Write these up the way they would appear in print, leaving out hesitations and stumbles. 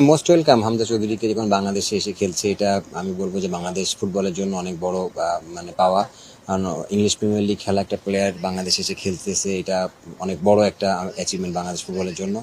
Most welcome Hamza চৌধুরীকে যখন বাংলাদেশে এসে খেলছে, এটা আমি বলবো যে বাংলাদেশ ফুটবলের জন্য অনেক বড় মানে পাওয়া। কারণ ইংলিশ প্রিমিয়ার লিগ খেলা একটা প্লেয়ার বাংলাদেশে এসে খেলতেছে, এটা অনেক বড় একটা অ্যাচিভমেন্ট বাংলাদেশ ফুটবলের জন্য।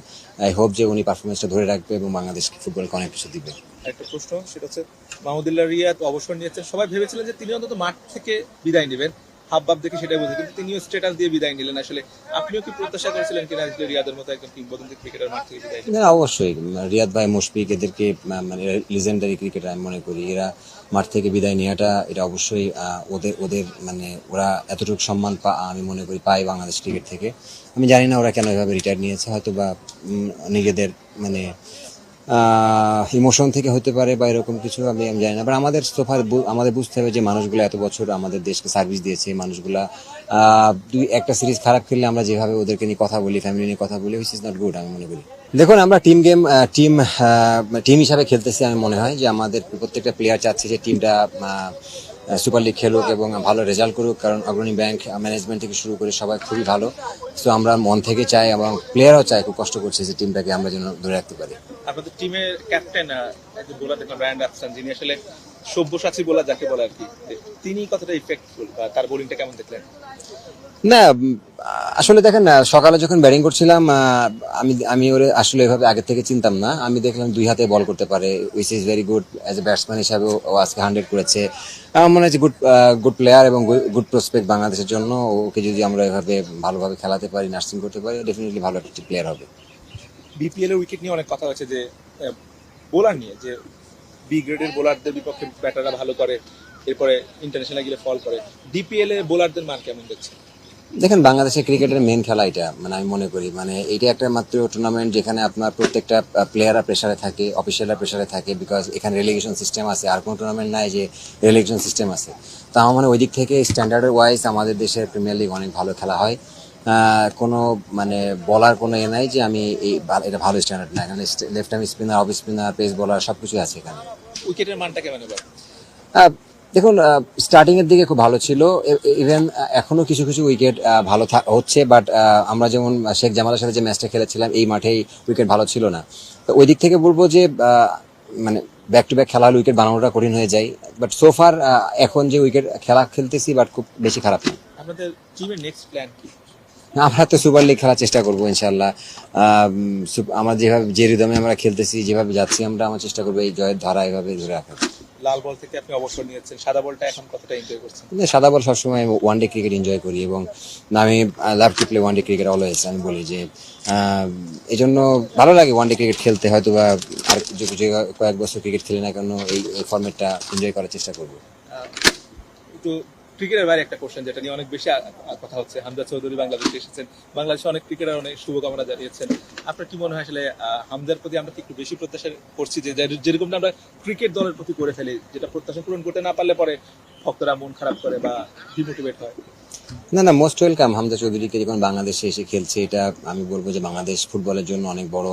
আই হোপ যে উনি পারফরমেন্সটা ধরে রাখবে এবং বাংলাদেশ ফুটবলকে অনেক কিছু দিবে। একটা প্রশ্ন, সেটা হচ্ছে মাহমুদুল্লাহ রিয়াদ অবসর নিয়েছেন, সবাই ভেবেছিলেন যে তিনি অন্তত মাঠ থেকে বিদায় নেবেন, হাবভাব দেখে সেটাই বুঝে, কিন্তু তিনিও স্ট্যাটাস দিয়ে বিদায় নিলেন। আসলে আপনিও কি প্রত্যাশা করেছিলেন কিনা যে রিয়াদের মতো একজন কিংবদন্তি ক্রিকেটার মাঠ থেকে বিদায় নেবেন? না, অবশ্যই রিয়াদ ভাই, মুশফিক, এদেরকে মানে লিজেন্ডারি ক্রিকেটার আমি মনে করি। এরা মাঠ থেকে বিদায় নেওয়াটা এটা অবশ্যই ওদের ওদের মানে ওরা এতটুকু সম্মান আমি মনে করি পায় বাংলাদেশ ক্রিকেট থেকে। আমি জানি না ওরা কেন এভাবে রিটায়ার নিয়েছে, হয়তো বা নিজেদের মানে ইমোশন থেকে হতে পারে বা এরকম কিছু, আমি আমি জানি না। বাট আমাদের সোফার আমাদের বুঝতে হবে যে মানুষগুলো এত বছর আমাদের দেশকে সার্ভিস দিয়েছে। মানুষগুলা একটা সিরিজ খারাপ খেললে আমরা যেভাবে ওদেরকে নিয়ে কথা বলি, ফ্যামিলি নিয়ে কথা বলি, হুইচ ইজ নট গুড আমি মনে করি। দেখুন, আমরা টিম হিসাবে খেলতেছি। আমি মনে হয় যে আমাদের প্রত্যেকটা প্লেয়ার চাচ্ছে যে টিমটা সুপার লিগ খেলুক এবং ভালো রেজাল্ট করুক, কারণ অগ্রণী ব্যাংক ম্যানেজমেন্ট থেকে শুরু করে সবাই খুবই ভালো। সো আমরা মন থেকে চাই এবং প্লেয়ারও চায়, খুব কষ্ট করছে যে টিমটাকে আমরা যেন ধরে রাখতে পারি। আপনাদের টিমের ক্যাপ্টেন একজন বোলার দেখলাম, ব্রায়ান রাফসান, যিনি আসলে সব্যসাচী বোলার যাকে বলে আর কি, তিনি কতটা ইফেক্টফুল বা তার বোলিংটা কেমন দেখলেন? না, আসলে দেখেন না, সকালে যখন ব্যাটিং করছিলাম আমি আমি ওরে আসলে এভাবে আগে থেকে চিনতাম না। আমি দেখলাম দুই হাতে বল করতে পারে, which is very good. As a batsman হিসাবে ও আজকে 100 করেছে। আমার মনে হয় যে গুড প্লেয়ার এবং গুড প্রসপেক্ট বাংলাদেশের জন্য। ওকে যদি আমরা এভাবে ভালোভাবে খেলাতে পারি, নার্সিং করতে পারি, ডেফিনেটলি ভালো একটা প্লেয়ার হবে। বিপিএল এর উইকেট নিয়ে অনেক কথা হচ্ছে যে বোলার নিয়ে, যে বি গ্রেডের বোলারদের বিপক্ষে ব্যাটাররা ভালো করে, এরপরে ইন্টারন্যাশনাল গিয়ে ফল করে। ডিপিএল এর বোলারদের মান কেমন দেখছে? দেখেন, বাংলাদেশের ক্রিকেটের মেন খেলা এটা, মানে আমি মনে করি মানে এটা একটা মাত্র টুর্নামেন্ট যেখানে আপনার প্রত্যেকটা প্লেয়াররা প্রেসারে থাকে, অফিসিয়ালরা প্রেসারে থাকে, বিকজ এখানে রেলিগেশন সিস্টেম আছে। আর কোনো টুর্নামেন্ট নাই যে রেলিগেশন সিস্টেম আছে। তো আমার মনে হয় ওই দিক থেকে স্ট্যান্ডার্ডের ওয়াইজ আমাদের দেশের প্রিমিয়ার লিগ অনেক ভালো খেলা হয়। কোনো মানে বলার কোনো নাই যে আমি এটা ভালো স্ট্যান্ডার্ড না। এখানে left hand spinner, off spinner, pace বলার সবকিছু আছে এখানে। উইকেটের মানটা কেমন এবার? দেখুন, স্টার্টিং এর দিকে খুব ভালো ছিল। ইভেন এখনো কিছু কিছু উইকেট ভালো হচ্ছে, বাট আমরা যেমন শেখ জামালের সাথে যে ম্যাচটা খেলেছিলাম, এই মাঠেই উইকেট ভালো ছিল না। তো ওই দিক থেকে বলবো যে মানে ব্যাক টু ব্যাক খেলা হলে উইকেট বানানোটা কঠিন হয়ে যায়। বাট সোফার এখন যে উইকেট খেলতেছি, বাট খুব বেশি খারাপ না। আপনাদের টিমের নেক্সট প্ল্যান কি? আমরা তো সুপার লিগ খেলার চেষ্টা করবো ইনশাল্লাহ। আমরা যেভাবে যে রিদমে আমরা খেলতেছি, যেভাবে যাচ্ছি, আমরা চেষ্টা করবো এই জয়ের ধারা এভাবে ধরে রাখার। লাল বল থেকে আপনি অবসর নিয়েছেন, সাদা বলটা এখন কতটা এনজয় করছেন? সাদা বল সবসময় ওয়ান ডে ক্রিকেট এনজয় করি এবং আমি love to play one day cricket always. আমি বলি যে এই জন্য ভালো লাগে ওয়ান ডে ক্রিকেট খেলতে। হয়তো বা আর কয়েক বছর ক্রিকেট খেলে না কেন, এই ফর্মেটটা এনজয় করার চেষ্টা করবো। একটু ক্রিকেটের বাইরে একটা কোশ্চেন, যেটা নিয়ে অনেক বেশি কথা হচ্ছে। হামজা চৌধুরী বাংলাদেশে এসেছেন, বাংলাদেশে অনেক ক্রিকেটার অনেক শুভকামনা জানিয়েছেন। আপনার কি মনে হয় আসলে হামজার প্রতি আমরা কি একটু বেশি প্রত্যাশা করছি, যে যেরকমটা আমরা ক্রিকেট দলের প্রতি করে ফেলি, যেটা প্রত্যাশা পূরণ করতে না পারলে পরে ভক্তরা মন খারাপ করে বা ডিমোটিভেট হয়? না, মোস্ট ওয়েলকাম হামজা চৌধুরীকে যখন বাংলাদেশে এসে খেলছে, এটা আমি বলবো যে বাংলাদেশ ফুটবলের জন্য অনেক বড়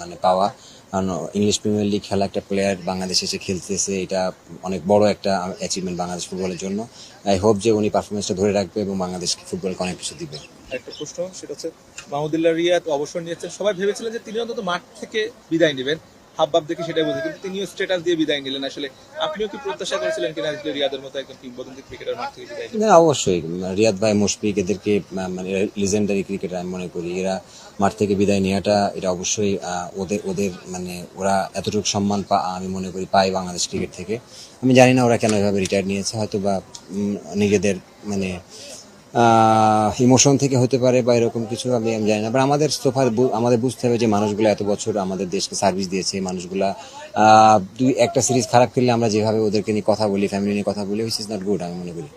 মানে পাওয়া। কারণ ইংলিশ প্রিমিয়ার লিগ খেলা একটা প্লেয়ার বাংলাদেশে এসে খেলতেছে, এটা অনেক বড় একটা অ্যাচিভমেন্ট বাংলাদেশ ফুটবলের জন্য। আই হোপ যে উনি পারফরমেন্সটা ধরে রাখবে এবং বাংলাদেশ ফুটবলকে অনেক কিছু দিবে। একটা প্রশ্ন, সেটা হচ্ছে মাহমুদুল্লাহ রিয়াদ অবসর নিয়েছেন, সবাই ভেবেছিলেন যে তিনি অন্তত মাঠ থেকে বিদায় নেবেন, হাবভাব দেখে সেটাই বুঝে, কিন্তু তিনিও স্ট্যাটাস দিয়ে বিদায় নিলেন। আসলে আপনিও কি প্রত্যাশা করেছিলেন কিনা যে রিয়াদের মতো একজন কিংবদন্তি ক্রিকেটার মাঠ থেকে বিদায় নেবেন? না, অবশ্যই রিয়াদ ভাই, মুশফিক, এদেরকে মানে লিজেন্ডারি ক্রিকেটার আমি মনে করি। এরা মাঠ থেকে বিদায় নেওয়াটা এটা অবশ্যই ওদের ওদের মানে ওরা এতটুকু সম্মান আমি মনে করি পায় বাংলাদেশ ক্রিকেট থেকে। আমি জানি না ওরা কেন এভাবে রিটায়ার নিয়েছে, হয়তো বা নিজেদের মানে ইমোশন থেকে হতে পারে বা এরকম কিছু, আমি আমি জানি না। বাট আমাদের সোফার আমাদের বুঝতে হবে যে মানুষগুলো এত বছর আমাদের দেশকে সার্ভিস দিয়েছে। মানুষগুলা একটা সিরিজ খারাপ খেললে আমরা যেভাবে ওদেরকে নিয়ে কথা বলি, ফ্যামিলি নিয়ে কথা বলি, হুইচ ইজ নট গুড আমি মনে করি।